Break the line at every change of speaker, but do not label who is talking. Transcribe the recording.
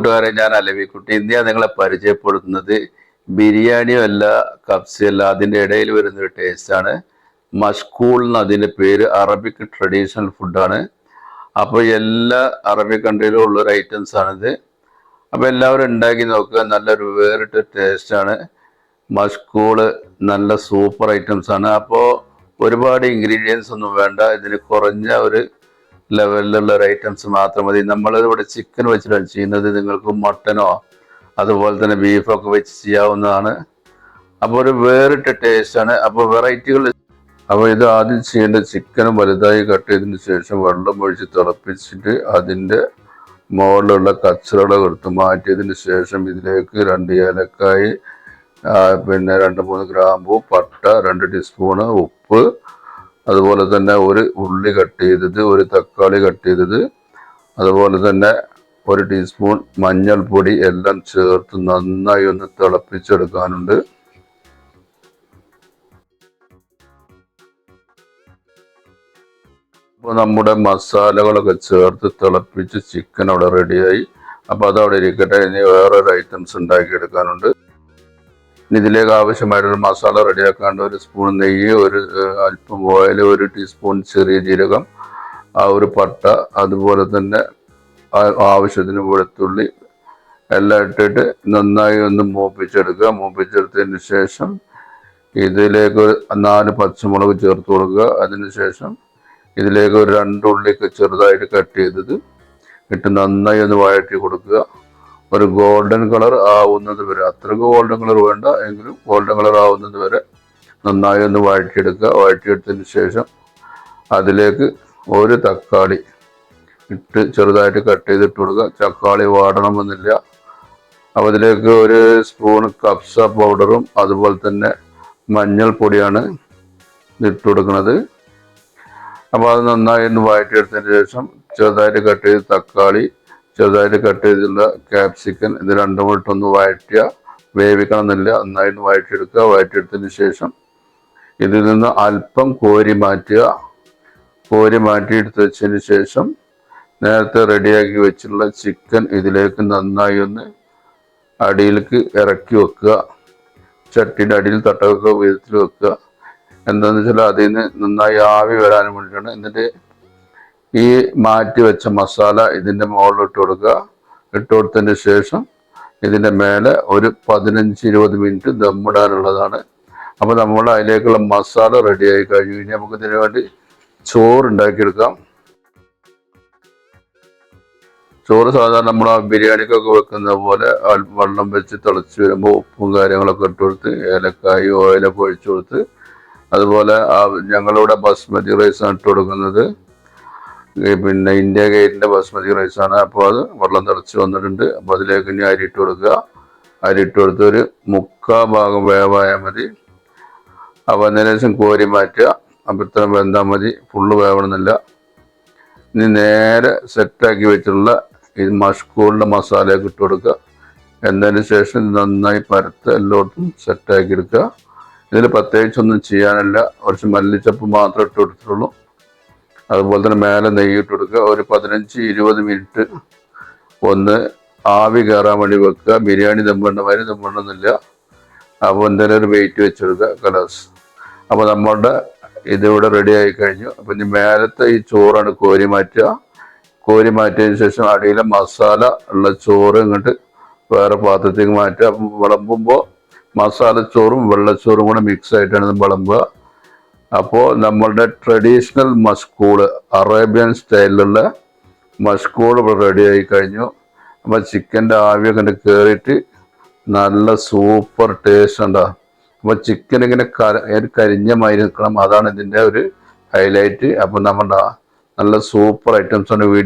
കൂട്ടുകാരെ, ഞാൻ അലവിക്കുട്ടി. ഇന്ന് ഞാൻ നിങ്ങളെ പരിചയപ്പെടുത്തുന്നത് ബിരിയാണിയും അല്ല കബ്സയല്ല, അതിൻ്റെ ഇടയിൽ വരുന്നൊരു ടേസ്റ്റാണ്. മഷ്കൂൾ എന്ന് അതിൻ്റെ പേര്. അറബിക് ട്രഡീഷണൽ ഫുഡാണ്. അപ്പോൾ എല്ലാ അറബിക് കൺട്രിയിലും ഉള്ളൊരു ഐറ്റംസ് ആണിത്. അപ്പോൾ എല്ലാവരും ഉണ്ടാക്കി നോക്കുക. നല്ലൊരു വേറിട്ട ടേസ്റ്റാണ്. മഷ്കൂള് നല്ല സൂപ്പർ ഐറ്റംസ് ആണ്. അപ്പോൾ ഒരുപാട് ഇൻഗ്രീഡിയൻസ് ഒന്നും വേണ്ട. ഇതിന് കുറഞ്ഞ ഒരു ലെവലിലുള്ള ഒരു ഐറ്റംസ് മാത്രം മതി. നമ്മളിവിടെ ചിക്കൻ വെച്ചിട്ടാണ് ചെയ്യുന്നത്. നിങ്ങൾക്ക് മട്ടനോ അതുപോലെ തന്നെ ബീഫൊക്കെ വെച്ച് ചെയ്യാവുന്നതാണ്. അപ്പോൾ ഒരു വേറിട്ട ടേസ്റ്റാണ്. അപ്പോൾ വെറൈറ്റികൾ. അപ്പോൾ ഇത് ആദ്യം ചെയ്യേണ്ടത് ചിക്കനും വലുതായി കട്ട് ചെയ്തതിന് ശേഷം വെള്ളം ഒഴിച്ച് തിളപ്പിച്ചിട്ട് അതിൻ്റെ മുകളിലുള്ള കച്ചറകളൊക്കെ എടുത്ത് മാറ്റിയതിന് ശേഷം ഇതിലേക്ക് 2 ഏലക്കായ്, പിന്നെ 2-3 ഗ്രാമ്പൂ, പട്ട, 2 ടീസ്പൂണ് ഉപ്പ്, അതുപോലെ തന്നെ ഒരു ഉള്ളി കട്ട് ചെയ്തത്, ഒരു തക്കാളി കട്ട് ചെയ്തത്, അതുപോലെ തന്നെ 1 ടീസ്പൂൺ മഞ്ഞൾപ്പൊടി എല്ലാം ചേർത്ത് നന്നായി ഒന്ന് തിളപ്പിച്ചെടുക്കാനുണ്ട്. അപ്പോൾ നമ്മുടെ മസാലകളൊക്കെ ചേർത്ത് തിളപ്പിച്ച് ചിക്കൻ അവിടെ റെഡിയായി. അപ്പോൾ അതവിടെ ഇരിക്കട്ടെ. ഇനി വേറൊരു ഐറ്റംസ് ഉണ്ടാക്കിയെടുക്കാനുണ്ട്. ഇതിലേക്ക് ആവശ്യമായിട്ടൊരു മസാല റെഡിയാക്കാണ്ട് 1 സ്പൂൺ നെയ്യ്, ഒരു അല്പം ഓയിൽ, 1 ടീസ്പൂൺ ചെറിയ ജീരകം, ഒരു പട്ട, അതുപോലെ തന്നെ ആവശ്യത്തിന് വെളുത്തുള്ളി എല്ലാം ഇട്ടിട്ട് നന്നായി ഒന്ന് മൂപ്പിച്ചെടുക്കുക. മൂപ്പിച്ചെടുത്തതിന് ശേഷം ഇതിലേക്ക് 4 പച്ചമുളക് ചേർത്ത് കൊടുക്കുക. അതിനുശേഷം ഇതിലേക്ക് ഒരു 2 ഉള്ളിക്ക് ചെറുതായിട്ട് കട്ട് ചെയ്തത് ഇട്ട് നന്നായി ഒന്ന് വഴറ്റി കൊടുക്കുക. ഒരു ഗോൾഡൻ കളർ ആവുന്നത് വരെ, അത്രയ്ക്ക് ഗോൾഡൻ കളർ വേണ്ട എങ്കിലും ഗോൾഡൻ കളർ ആവുന്നത് വരെ നന്നായി ഒന്ന് വഴറ്റിയെടുക്കുക. വഴറ്റിയെടുത്തതിന് ശേഷം അതിലേക്ക് ഒരു തക്കാളി ഇട്ട് ചെറുതായിട്ട് കട്ട് ചെയ്തിട്ട് കൊടുക്കുക. തക്കാളി വാടണമെന്നില്ല. അപ്പോൾ അതിലേക്ക് 1 സ്പൂൺ കബ്സ പൗഡറും അതുപോലെ തന്നെ മഞ്ഞൾപ്പൊടിയാണ് ഇട്ട് കൊടുക്കുന്നത്. അപ്പോൾ അത് നന്നായി ഒന്ന് വഴറ്റിയെടുത്തതിന് ശേഷം ചെറുതായിട്ട് കട്ട് ചെയ്ത് തക്കാളി, ചെറുതായിട്ട് കട്ട് ചെയ്തുള്ള ക്യാപ്സിക്കൻ, ഇത് രണ്ടും ഇട്ടൊന്ന് വഴറ്റുക. വേവിക്കണം എന്നില്ല, നന്നായിട്ട് വഴറ്റിയെടുക്കുക. വഴറ്റിയെടുത്തതിന് ശേഷം ഇതിൽ നിന്ന് അല്പം കോരി മാറ്റുക. കോരി മാറ്റിയെടുത്ത് വെച്ചതിന് ശേഷം നേരത്തെ റെഡിയാക്കി വെച്ചിട്ടുള്ള ചിക്കൻ ഇതിലേക്ക് നന്നായി ഒന്ന് അടിയിലേക്ക് ഇറക്കി വെക്കുക. ചട്ടിയുടെ അടിയിൽ തട്ടവെക്കുക വിധത്തിൽ വെക്കുക. എന്താണെന്ന് വെച്ചാൽ അതിൽ നിന്ന് നന്നായി ആവി വരാനും വേണ്ടിയിട്ടാണ്. എന്നിട്ട് ഈ മാറ്റി വെച്ച മസാല ഇതിൻ്റെ മുകളിൽ ഇട്ട് കൊടുക്കുക. ഇട്ട് കൊടുത്തതിന് ശേഷം ഇതിൻ്റെ മേലെ ഒരു 15-20 മിനിറ്റ് ദമ്മിടാനുള്ളതാണ്. അപ്പോൾ നമ്മൾ അതിലേക്കുള്ള മസാല റെഡിയായി കഴിഞ്ഞു. ഇനി നമുക്ക് ഇതിനു വേണ്ടി ചോറ് ഉണ്ടാക്കിയെടുക്കാം. ചോറ് സാധാരണ നമ്മൾ ആ ബിരിയാണിക്കൊക്കെ വെക്കുന്ന പോലെ വെള്ളം വെച്ച് തിളച്ച് വരുമ്പോൾ ഉപ്പും കാര്യങ്ങളൊക്കെ ഇട്ട് കൊടുത്ത് ഏലക്കായി ഓയിലൊക്കെ ഒഴിച്ചു കൊടുത്ത്, അതുപോലെ ഞങ്ങളിവിടെ ബസ്മതി റൈസാണ് ഇട്ട് കൊടുക്കുന്നത്. പിന്നെ ഇന്ത്യ ഗേറ്റിൻ്റെ ബസ്മതി റൈസാണ്. അപ്പോൾ അത് വെള്ളം തിളച്ച് വന്നിട്ടുണ്ട്. അപ്പോൾ അതിലേക്ക് ഇനി അരി ഇട്ട് കൊടുക്കുക. അരി ഇട്ട് കൊടുത്ത് ഒരു 3/4 ഭാഗം വേവായാൽ മതി. അപ്പോൾ അതിന് ശേഷം കോരി മാറ്റുക. അപ്പോൾ ഇത്ര വെന്താൽ മതി, ഫുള്ള് വേവണമെന്നില്ല. ഇനി നേരെ സെറ്റാക്കി വെച്ചിട്ടുള്ള ഈ മഷ്കൂളിൻ്റെ മസാലയൊക്കെ ഇട്ട് കൊടുക്കുക. എന്നതിന് ശേഷം നന്നായി പരത്ത് എല്ലായിടത്തും സെറ്റാക്കി എടുക്കുക. ഇതിൽ പ്രത്യേകിച്ചൊന്നും ചെയ്യാനില്ല. കുറച്ച് മല്ലിച്ചപ്പ് മാത്രം ഇട്ട് കൊടുത്തിട്ടുള്ളൂ. അതുപോലെ തന്നെ മേലെ നെയ്യ് ഇട്ട് കൊടുക്കുക. ഒരു 15-20 മിനിറ്റ് ഒന്ന് ആവി കയറാൻ വേണ്ടി വെക്കുക. ബിരിയാണി ദമ്മിടണമാതിരി ദമ്മിടണമെന്നില്ല. അപ്പോൾ എന്തായാലും ഒരു വെയിറ്റ് വെച്ചെടുക്കുക കലാസ്. അപ്പോൾ നമ്മളുടെ ഇതിവിടെ റെഡി ആയി കഴിഞ്ഞു. അപ്പം ഇനി മേലത്തെ ഈ ചോറാണ് കോരി മാറ്റുക. കോരി മാറ്റിയതിന് ശേഷം അടിയിലെ മസാല ഉള്ള ചോറ് ഇങ്ങോട്ട് വേറെ പാത്രത്തേക്ക് മാറ്റുക. അപ്പം വിളമ്പുമ്പോൾ മസാലച്ചോറും വെള്ളച്ചോറും കൂടെ മിക്സ് ആയിട്ടാണ് ഇത് വിളമ്പുക. അപ്പോൾ നമ്മളുടെ ട്രഡീഷണൽ മഷ്കൂള്, അറേബ്യൻ സ്റ്റൈലിലുള്ള മഷ്കൂൾ ഇവിടെ റെഡി ആയി കഴിഞ്ഞു. അപ്പോൾ ചിക്കൻ്റെ ആവിയൊക്കെ കണ്ട് കയറിയിട്ട് നല്ല സൂപ്പർ ടേസ്റ്റ് ഉണ്ടാകും. അപ്പോൾ ചിക്കൻ ഇങ്ങനെ കരിഞ്ഞ മാതിരി നിൽക്കണം, അതാണ് ഇതിൻ്റെ ഒരു ഹൈലൈറ്റ്. അപ്പോൾ നമ്മുടെ നല്ല സൂപ്പർ ഐറ്റംസാണ്.